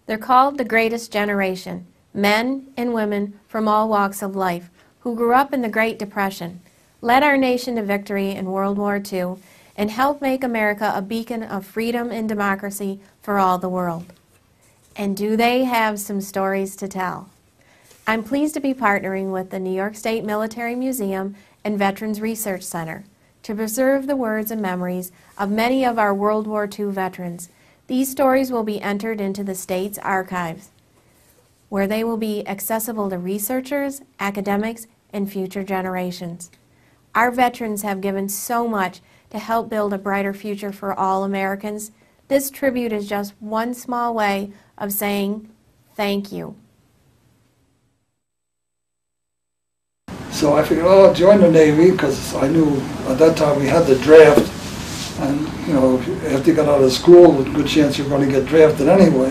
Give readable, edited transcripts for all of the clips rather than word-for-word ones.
They're called the greatest generation, men and women from all walks of life who grew up in the Great Depression, led our nation to victory in World War II, and helped make America a beacon of freedom and democracy for all the world. And do they have some stories to tell? I'm pleased to be partnering with the New York State Military Museum and Veterans Research Center to preserve the words and memories of many of our World War II veterans. These stories will be entered into the state's archives, where they will be accessible to researchers, academics, and future generations. Our veterans have given so much to help build a brighter future for all Americans. This tribute is just one small way of saying thank you. So I figured, oh, I'll join the Navy, because I knew at that time we had the draft, and you know, after you got out of school, there's a good chance you're going to get drafted anyway.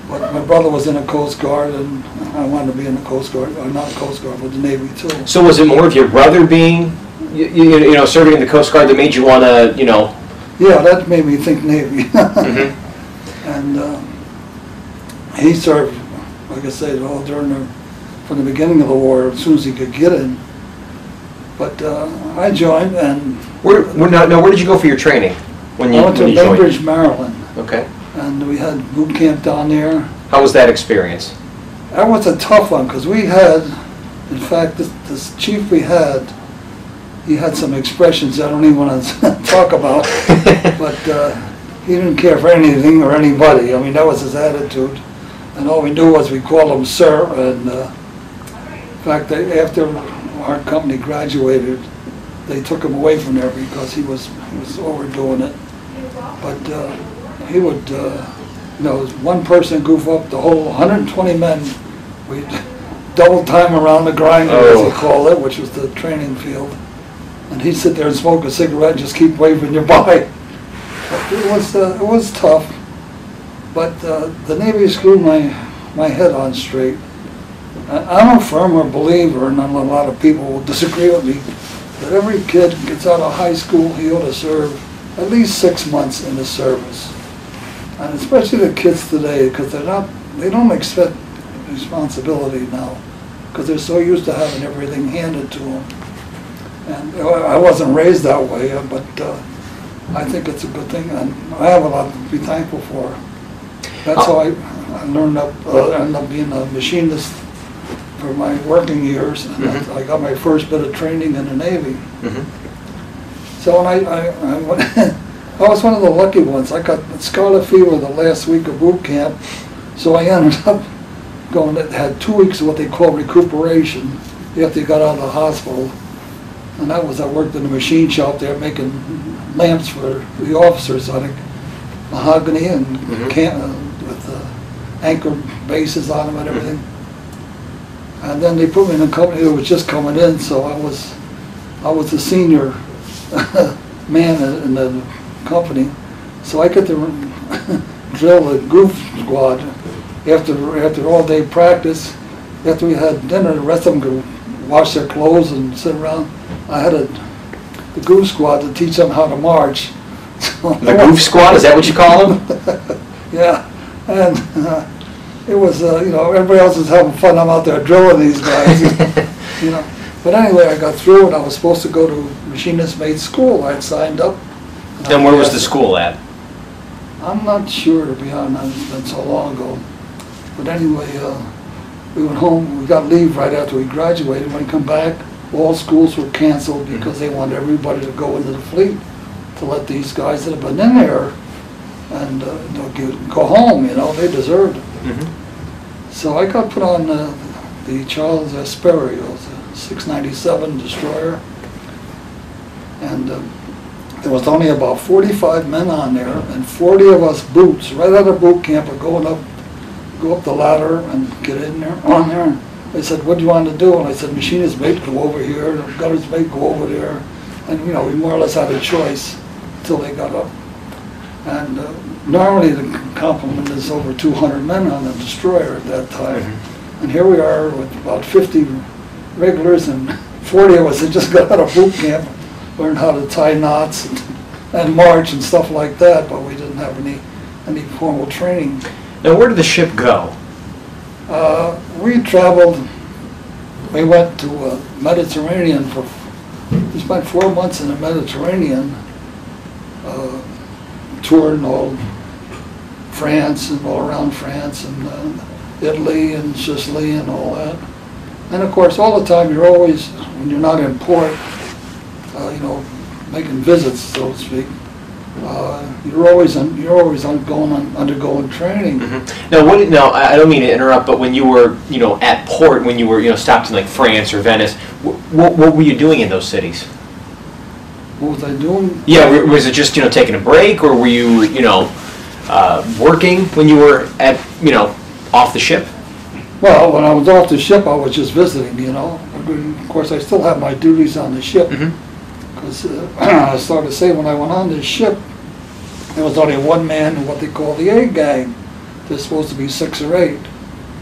But my brother was in the Coast Guard, and I wanted to be in the Coast Guard, or not Coast Guard, but the Navy too. So was it more of your brother being, you know, serving in the Coast Guard that made you want to, you know? Yeah, that made me think Navy. And he served, like I said, all from the beginning of the war, as soon as he could get in. But I joined, and Where did you go for your training? I went to Bainbridge, Maryland. Okay. And we had boot camp down there. How was that experience? That was a tough one, because we had, in fact, this chief we had, he had some expressions I don't even want to talk about, but he didn't care for anything or anybody. I mean, that was his attitude. And all we knew was we called him sir, and in fact, after our company graduated, they took him away from there because he was overdoing it. But he would, you know, one person goof up, the whole 120 men, we'd double time around the grinder, as they call it, which was the training field. And he'd sit there and smoke a cigarette and just keep waving you by. But it was tough. But the Navy screwed my head on straight. I'm a firm believer, and a lot of people will disagree with me, that every kid gets out of high school, he ought to serve at least 6 months in the service. And especially the kids today, because they don't expect responsibility now, because they're so used to having everything handed to them. And I wasn't raised that way, but I think it's a good thing, and I have a lot to be thankful for. That's how I learned ended up being a machinist for my working years, and I got my first bit of training in the Navy. So when I was one of the lucky ones. I got scarlet fever the last week of boot camp, so I ended up had 2 weeks of what they call recuperation after you got out of the hospital. And that was, I worked in the machine shop there making lamps for the officers, I think, mahogany and with anchor bases on them and everything. And then they put me in a company that was just coming in, so I was the senior man in the company. So I get to drill the goof squad after all day practice. After we had dinner, the rest of them could wash their clothes and sit around. I had the goof squad to teach them how to march. The goof squad, is that what you call them? Yeah, and it was, you know, everybody else was having fun. I'm out there drilling these guys, you know. But anyway, I got through, and I was supposed to go to machinist mate school. I had signed up. And where was the school at? I'm not sure, to be honest. It's been so long ago. But anyway, we went home. We got leave right after we graduated. When we come back, all schools were canceled because they wanted everybody to go into the fleet to let these guys that have been in there and go home. You know, they deserved it. So I got put on the Charles Sperry, it was a 697 destroyer, and there was only about 45 men on there, and 40 of us boots, right out of boot camp, are go up the ladder and get in there, on there. They said, "What do you want to do?" And I said, "Machinist mate, go over here, gunner's mate, go over there." And you know, we more or less had a choice until they got up. And normally the complement is over 200 men on the destroyer at that time. And here we are with about 50 regulars and 40 of us that just got out of boot camp, learned how to tie knots and march and stuff like that, but we didn't have any formal training. Now, where did the ship go? We traveled, we went to Mediterranean we spent 4 months in the Mediterranean, touring all France and all around France and Italy and Sicily and all that. And of course, all the time you're always, when you're not in port, you know, making visits, so to speak, you're always undergoing training. Mm-hmm. Now, I don't mean to interrupt, but when you were, you know, at port, when you were, you know, stopped in like France or Venice, what were you doing in those cities? What was I doing? Yeah, was it just, you know, taking a break, or were you, you know, working when you were at, you know, off the ship? Well, when I was off the ship, I was just visiting, you know. Of course, I still have my duties on the ship. Because I started to say, when I went on this ship, there was only one man in what they call the A gang. There's supposed to be 6 or 8.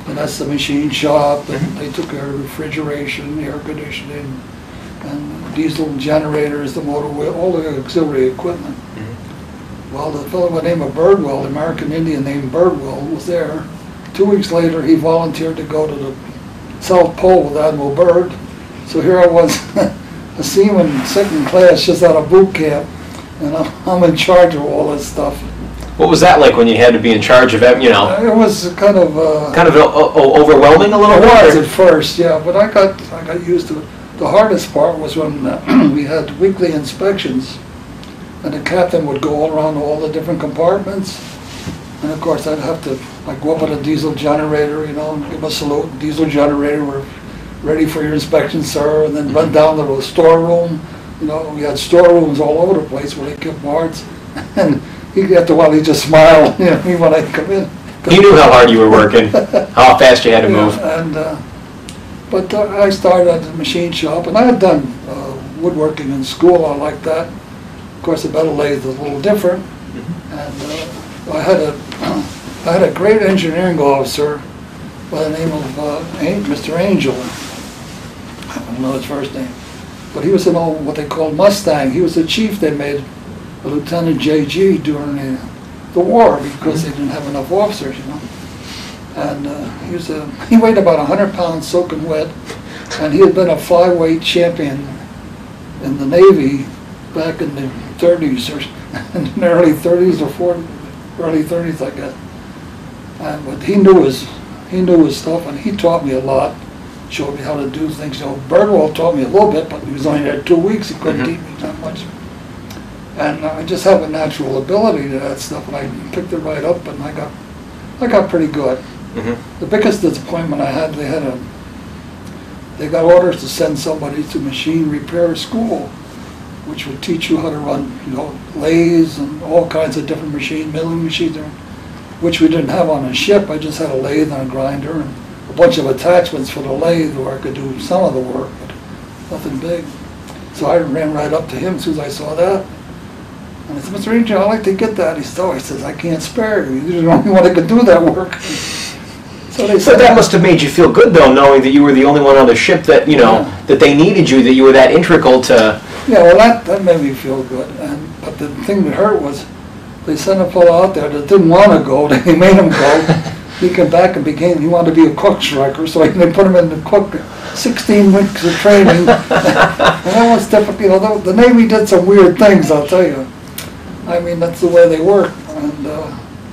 And that's the machine shop, and they took care of refrigeration, air conditioning, and diesel generators, the motor wheel, all the auxiliary equipment. Well, the fellow by the name of Birdwell, the American Indian named Birdwell, was there. 2 weeks later, he volunteered to go to the South Pole with Admiral Byrd. So here I was, a seaman, second class, just out of boot camp, and I'm in charge of all this stuff. What was that like when you had to be in charge of it, you know? It was kind of... overwhelming a little bit? It was at first, yeah, but I got used to it. The hardest part was when we had weekly inspections, and the captain would go all around all the different compartments, and of course I'd have to like go up on a diesel generator, you know, and give a salute. Diesel generator, we're ready for your inspection, sir, and then run down to the storeroom. You know, we had storerooms all over the place where they kept parts, and after a while he'd just smile, you know, when I'd come in. He knew how hard you were working, how fast you had to move. And but I started at the machine shop, and I had done woodworking in school. I liked that. Of course, the metal lathe was a little different, and I had a great engineering officer by the name of Mr. Angel. I don't know his first name, but he was an old, what they called Mustang. He was the chief they made, a Lieutenant JG, during the war, because they didn't have enough officers, you know. And he weighed about 100 pounds soaking wet, and he had been a flyweight champion in the Navy back in the 30s, or in the early 30s or 40s, early 30s, I guess. But he knew his stuff, and he taught me a lot, showed me how to do things. You know, Birdwell taught me a little bit, but he was only there 2 weeks. He couldn't teach me that much. And I just have a natural ability to that stuff, and I picked it right up, and I got pretty good. The biggest disappointment I had, they got orders to send somebody to machine repair school, which would teach you how to run, you know, lathes and all kinds of different milling machines, which we didn't have on a ship. I just had a lathe and a grinder and a bunch of attachments for the lathe where I could do some of the work, but nothing big. So I ran right up to him as soon as I saw that. And I said, Mr. Angel, I'd like to get that. He says, I can't spare you. You're the only one that could do that work. So they said, but that must have made you feel good, though, knowing that you were the only one on the ship that, you know, that they needed you, that you were that integral to... Yeah, well, that made me feel good. But the thing that hurt was they sent a fellow out there that didn't want to go. They made him go. He came back and he wanted to be a cook striker, so they put him in the cook, 16 weeks of training. And that was difficult. You know, the Navy did some weird things, I'll tell you. I mean, that's the way they work. And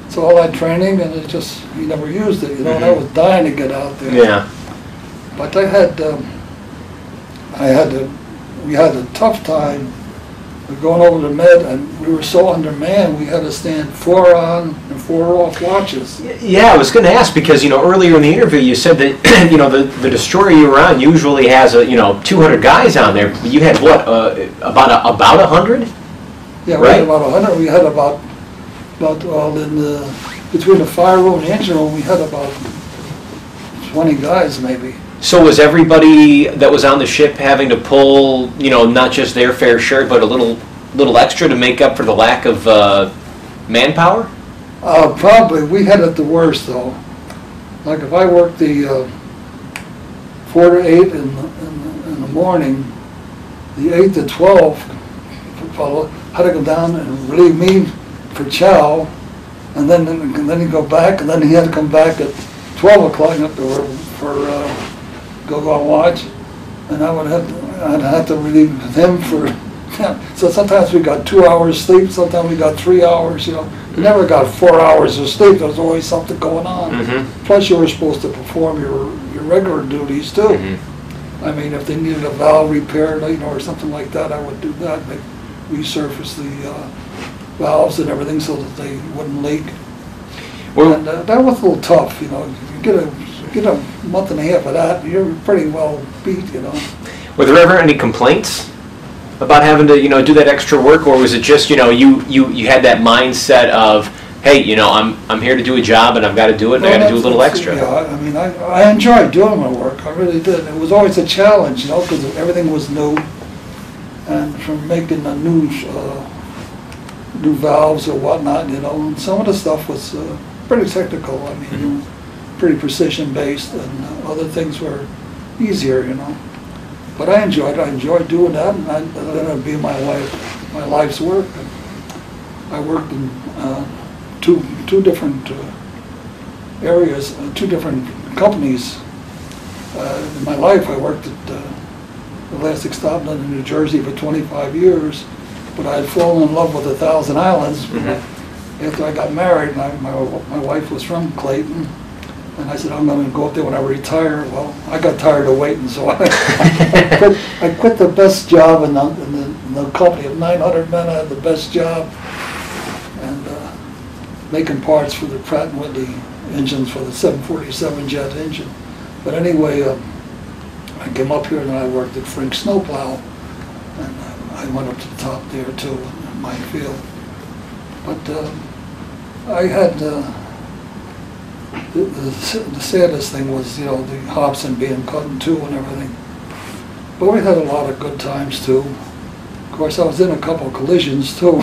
so all that training, and he never used it, you know, and I was dying to get out there. Yeah. But we had a tough time going over the Med, and we were so undermanned, we had to stand 4 on and 4 off watches. Yeah, I was going to ask, because, you know, earlier in the interview you said that, you know, the destroyer you were on usually has, 200 guys on there. You had, what, about 100? Yeah, we had about 100. We had about between the fire room and the engine room, we had about 20 guys maybe. So was everybody that was on the ship having to pull, you know, not just their fair share, but a little extra to make up for the lack of manpower? Probably. We had it the worst, though. Like if I worked the 4 to 8 in the morning, the 8 to 12 fellow had to go down and relieve me for chow, and then he'd go back, and then he had to come back at 12 o'clock for go on watch, and I'd have to relieve him for. So sometimes we got 2 hours sleep, sometimes we got 3 hours. You know, you never got 4 hours of sleep. There was always something going on. Mm-hmm. Plus, you were supposed to perform your regular duties too. Mm-hmm. I mean, if they needed a valve repaired, you know, or something like that, I would do that. Like resurface the valves and everything so that they wouldn't leak. Well, And that was a little tough, you know. You get a month and a half of that, you're pretty well beat, you know. were there ever any complaints about having to, you know, do that extra work, or was it just, you know, you had that mindset of, hey, you know, I'm here to do a job and I've got to do it, and I got to do a little extra? Yeah, I mean, I enjoyed doing my work. I really did. It was always a challenge, you know, because everything was new, and from making the new valves or whatnot, you know, and some of the stuff was pretty technical. I mean, pretty precision based, and other things were easier, you know. But I enjoyed it. I enjoyed doing that, and that would be my life's work. And I worked in two different areas, two different companies. In my life, I worked at Elastic Stopland in New Jersey for 25 years, but I had fallen in love with 1,000 Islands. Mm-hmm. After I got married, my wife was from Clayton, and I said, I'm going to go up there when I retire. Well, I got tired of waiting, so I quit the best job in the company of 900 men. I had the best job, and making parts for the Pratt & Whitney engines for the 747 jet engine. But anyway, I came up here and I worked at Frank Snowplow, and I went up to the top there too in my field. But I had the saddest thing was, you know, the Hobson being cut in two and everything. But we had a lot of good times too. Of course, I was in a couple of collisions too.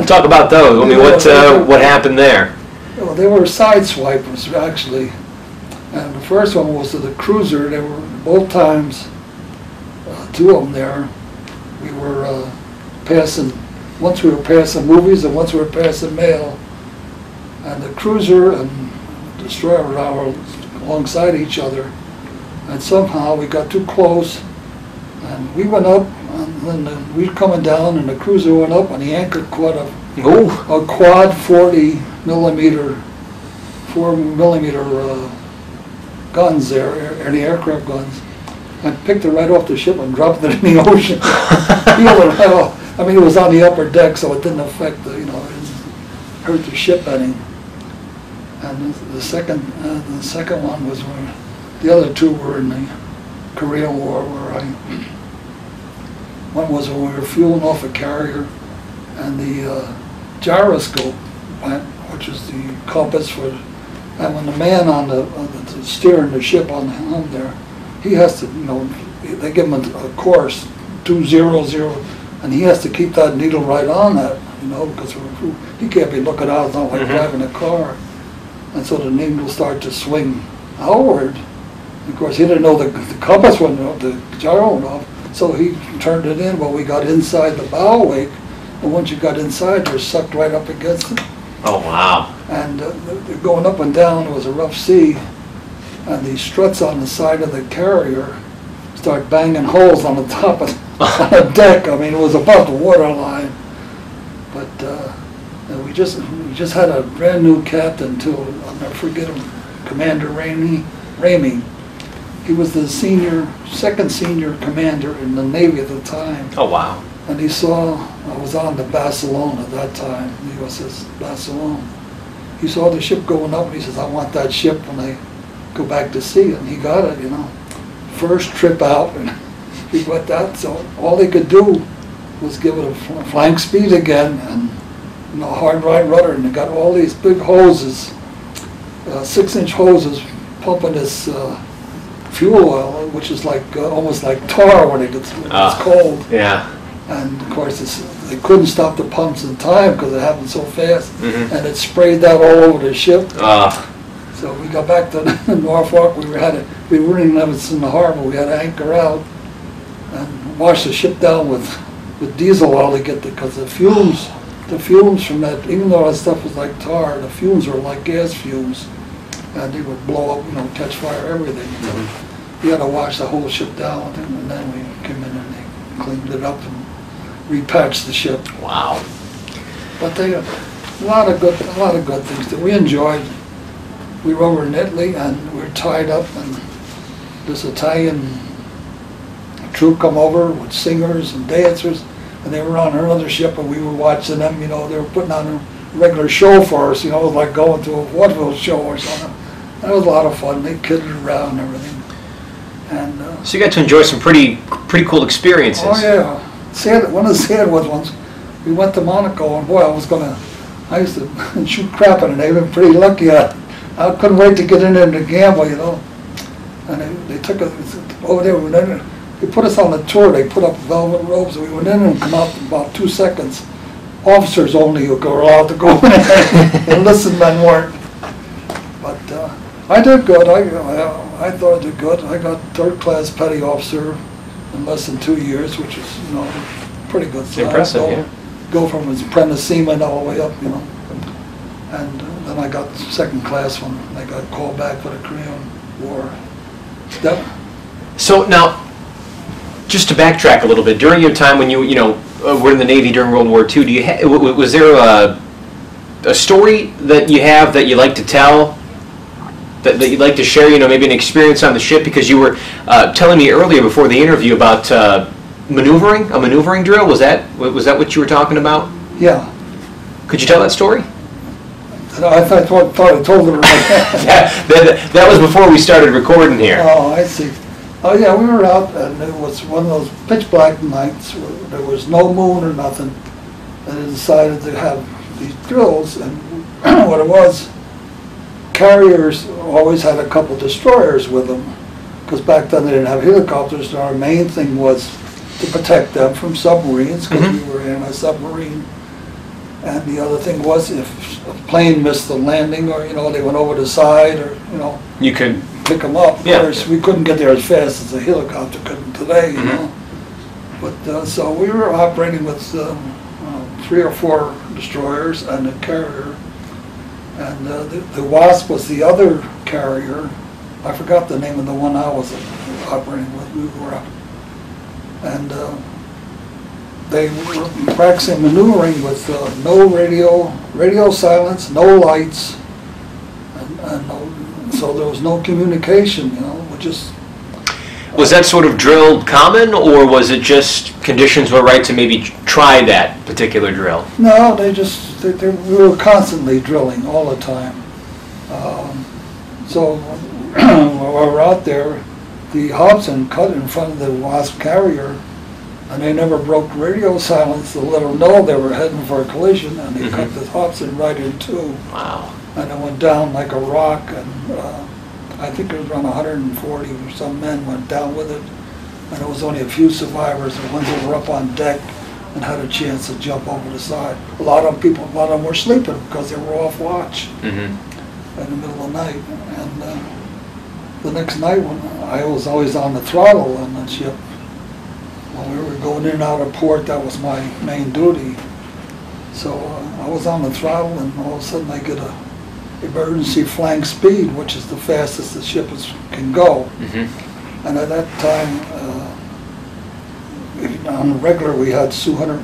Talk about those. I mean, what happened there? Well, they were sideswipers actually. And the first one was to the cruiser. They were both times, two of them there. We were passing, once we were passing movies and once we were passing mail. And the cruiser and the destroyer were alongside each other. And somehow we got too close, and we went up, and then we were coming down, and the cruiser went up, and the anchor caught a quad 40 millimeter, 4 millimeter guns there, anti-aircraft guns. I picked it right off the ship and dropped it in the ocean. Peeled it right off. I mean, it was on the upper deck, so it didn't affect the, you know, it didn't hurt the ship any. And the second one was where the other two were in the Korean War, where one was when we were fueling off a carrier, and the gyroscope, which is the compass for, and when the man on the steering the ship on the helm there, he has to, you know, they give him a course 200, and he has to keep that needle right on that, you know, because he can't be looking out. It's not like driving a car. And so the needle will start to swing outward. Of course, he didn't know the compass went off, the gyro went off, so he turned it in. Well, we got inside the bow wake, and once you got inside, you're sucked right up against it. Oh, wow. And going up and down, it was a rough sea, and the struts on the side of the carrier start banging holes on the top of the deck. I mean, it was above the waterline. But we just had a brand new captain too. I'll never forget him, Commander Ramey. He was the second senior commander in the Navy at the time. Oh, wow. And he saw, I was on the Barcelona at that time, the USS Barcelona. He saw the ship going up, and he says, I want that ship when I go back to sea. And he got it, you know. First trip out, and he got that. So all they could do was give it a flank speed again, and, you know, hard right rudder. And they got all these big hoses, 6-inch hoses, pumping this fuel oil, which is like almost like tar when it's cold. Yeah. And of course, they couldn't stop the pumps in time because it happened so fast, and it sprayed that all over the ship. So we got back to Norfolk. We weren't even in the harbor. We had to anchor out and wash the ship down with diesel oil to get because the fumes the fumes from that, even though that stuff was like tar, the fumes were like gas fumes, and they would blow up, you know, catch fire, everything. You had to wash the whole ship down, and then we came in and they cleaned it up and repatched the ship. Wow. But they a lot of good things that we enjoyed. We were over in Italy and we were tied up, and this Italian troop come over with singers and dancers, and they were on another ship, and we were watching them. You know, they were putting on a regular show for us. You know, it was like going to a vaudeville show or something. That was a lot of fun. They kidded around and everything. And so you got to enjoy some pretty cool experiences. oh yeah, one of the sad ones. We went to Monaco, and boy, I used to shoot crap in it. They've been pretty lucky. I couldn't wait to get in there to gamble, you know. And they took us over there. We went in. They put us on a tour. They put up velvet robes, and we went in and come out in about 2 seconds. Officers only were allowed to go in there. Enlisted men weren't. But I did good. I thought I did good. I got third-class petty officer in less than 2 years, which is, you know, pretty good. So impressive, yeah. Go from as apprentice seaman all the way up, you know. And then I got second class when I got called back for the Korean War. So now, just to backtrack a little bit, during your time when you were in the Navy during World War II, was there a story that you have that you like to tell, that you'd like to share? You know, maybe an experience on the ship, because you were telling me earlier before the interview about a maneuvering drill. Was that what you were talking about? Yeah. Could you tell that story? I thought I told her. that was before we started recording here. Oh, I see. Oh yeah, we were out, and it was one of those pitch black nights where there was no moon or nothing, and they decided to have these drills. And what it was, carriers always had a couple destroyers with them, because back then they didn't have helicopters. So our main thing was to protect them from submarines, because we were anti-submarine. And the other thing was, if a plane missed the landing, or, you know, they went over the side, or, you know, you could pick them up. Yeah. Of course, we couldn't get there as fast as a helicopter could today, you know. But so we were operating with 3 or 4 destroyers and a carrier. And the Wasp was the other carrier. I forgot the name of the one I was operating with. We were up. And they were practicing maneuvering with no radio silence, no lights, and so there was no communication, you know. Was that sort of drill common, or was it just conditions were right to maybe try that particular drill? No, we were constantly drilling all the time. So while we were out there, the Hobson cut in front of the Wasp carrier, and they never broke radio silence to let them know they were heading for a collision, and they cut the Hobson right in two. Wow. And it went down like a rock, and I think it was around 140 or some men went down with it, and there was only a few survivors, the ones that were up on deck and had a chance to jump over the side. A lot of them were sleeping because they were off watch in the middle of the night. And the next night, when I was always on the throttle on the ship, when we were going in and out of port, that was my main duty. So I was on the throttle, and all of a sudden I get a emergency flank speed, which is the fastest the ship can go. And at that time, on the regular, we had 600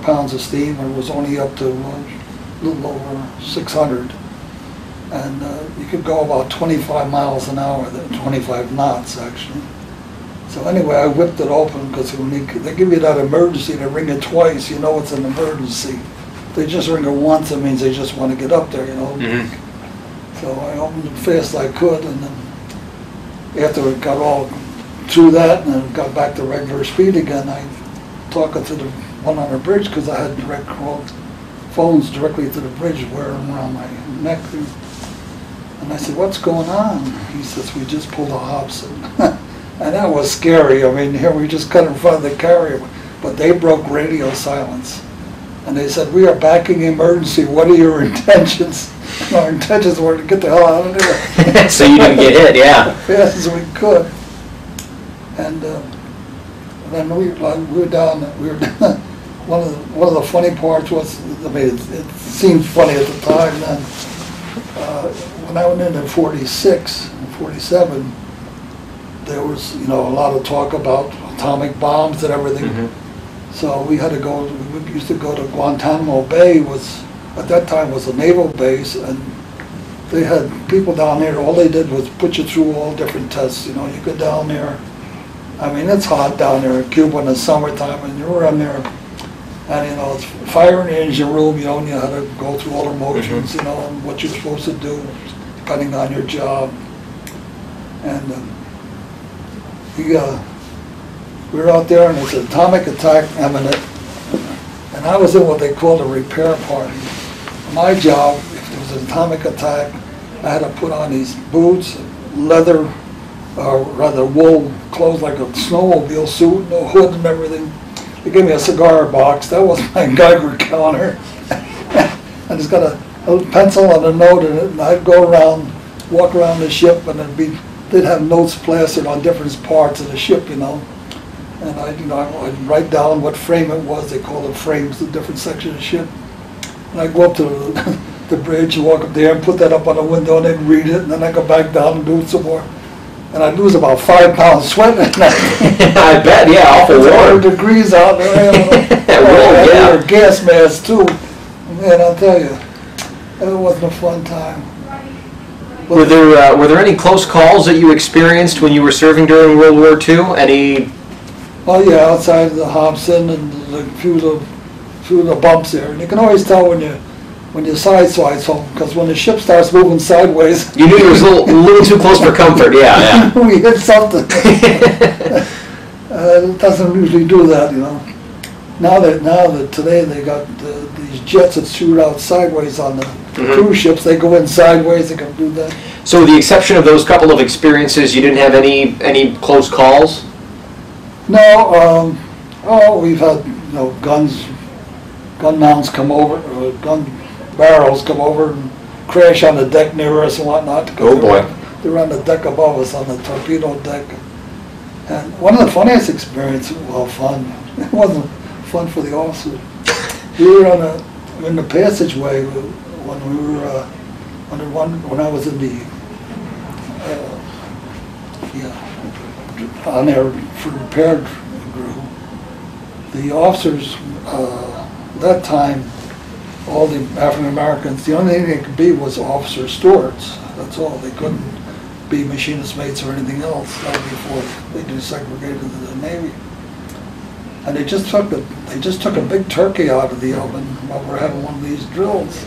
pounds of steam, and it was only up to a little over 600. And you could go about 25 miles an hour, 25 knots actually. So anyway, I whipped it open, because when they give you that emergency, they ring it twice, you know it's an emergency. If they just ring it once, it means they just want to get up there, you know. So I opened it fast as I could, and then after it got all through that and then got back to regular speed again, I talking to the one on the bridge, because I had direct phones directly to the bridge wearing them around my neck. And I said, "What's going on?" He says, "We just pulled a Hobson." And that was scary. I mean, here we just cut in front of the carrier, but they broke radio silence. And they said, "We are backing emergency. What are your intentions?" And our intentions were to get the hell out of there. So you didn't get hit, yeah. As fast as we could. And then we were down, one of the funny parts was, I mean, it seemed funny at the time then. When I went in 46, 47, there was, you know, a lot of talk about atomic bombs and everything. Mm-hmm. So we had to go, we used to go to Guantanamo Bay, was, at that time was a naval base, and they had people down there, all they did was put you through all different tests, you know, you go down there. I mean, it's hot down there in Cuba in the summertime, and you're in there, and you know, it's fire in the engine room, you know, and you had to go through all the motions, you know, and what you're supposed to do, depending on your job. And we were out there, and there's an atomic attack imminent, and I was in what they called a repair party. My job, if there was an atomic attack, I had to put on these boots, leather, or rather wool clothes, like a snowmobile suit, no hood and everything. They gave me a cigar box. That was my Geiger counter. And it's got a pencil and a note in it, and I'd go around, walk around the ship, and they'd have notes plastered on different parts of the ship, you know. And I'd write down what frame it was. They call it frames, the different sections of the ship. And I'd go up to the bridge and walk up there and put that up on the window, and they'd read it, and then I'd go back down and do it some more. And I'd lose about 5 pounds sweating at night. I bet, yeah, awful warm. 100 degrees out there. Yeah. Gas masks too. Man, I'll tell you, it wasn't a fun time. Were there any close calls that you experienced when you were serving during World War II? Any? Oh yeah, outside the Hobson and a few of the bumps there. And you can always tell when you sideswipe home, because when the ship starts moving sideways, You knew you was a little too close for comfort, yeah. we hit something. It doesn't usually do that, you know. Now that today they got these jets that shoot out sideways on the cruise ships, they go in sideways, they can do that. So with the exception of those couple of experiences, you didn't have any close calls? No, we've had, you know, gun mounts come over, gun barrels come over and crash on the deck near us and whatnot. Oh boy. They're on the deck above us, on the torpedo deck. And one of the funniest experiences, well, fun, it wasn't fun for the officers. We were in the passageway when we were when I was in the on there for repair crew. The officers that time, all the African Americans, the only thing they could be was officer stewards. That's all. They couldn't be machinist mates or anything else. That was before they desegregated the Navy. And they just took a big turkey out of the oven while we're having one of these drills.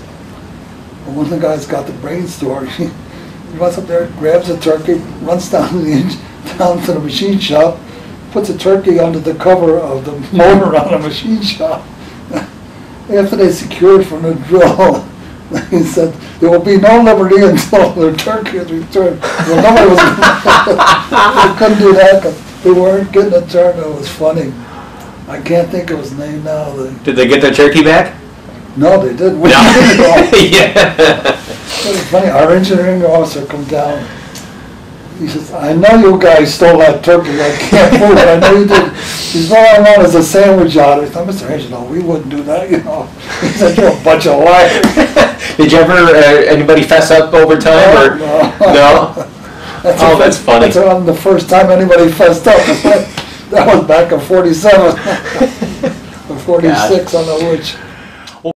And one of the guys got the brain story. He runs up there, grabs a turkey, runs down to the machine shop, puts a turkey under the cover of the motor on the machine shop. After they secured from the drill, he said, "There will be no liberty until the turkey is returned." Well, nobody was. They couldn't do that because they weren't getting a turn. It was funny. I can't think of his name now. Did they get their turkey back? No, they didn't. No. Yeah. It was funny. Our engineering officer come down. He says, "I know you guys stole that turkey. I can't prove it. I know you did." He says, "All I want is a sandwich out of it." I said, "Mr. Hayes, no, we wouldn't do that, you know." He said, "You're a bunch of liars." Did you ever, anybody fess up over time? Or? No? That's funny. That's around the first time anybody fessed up. That was back in 47 or 46, I don't know which.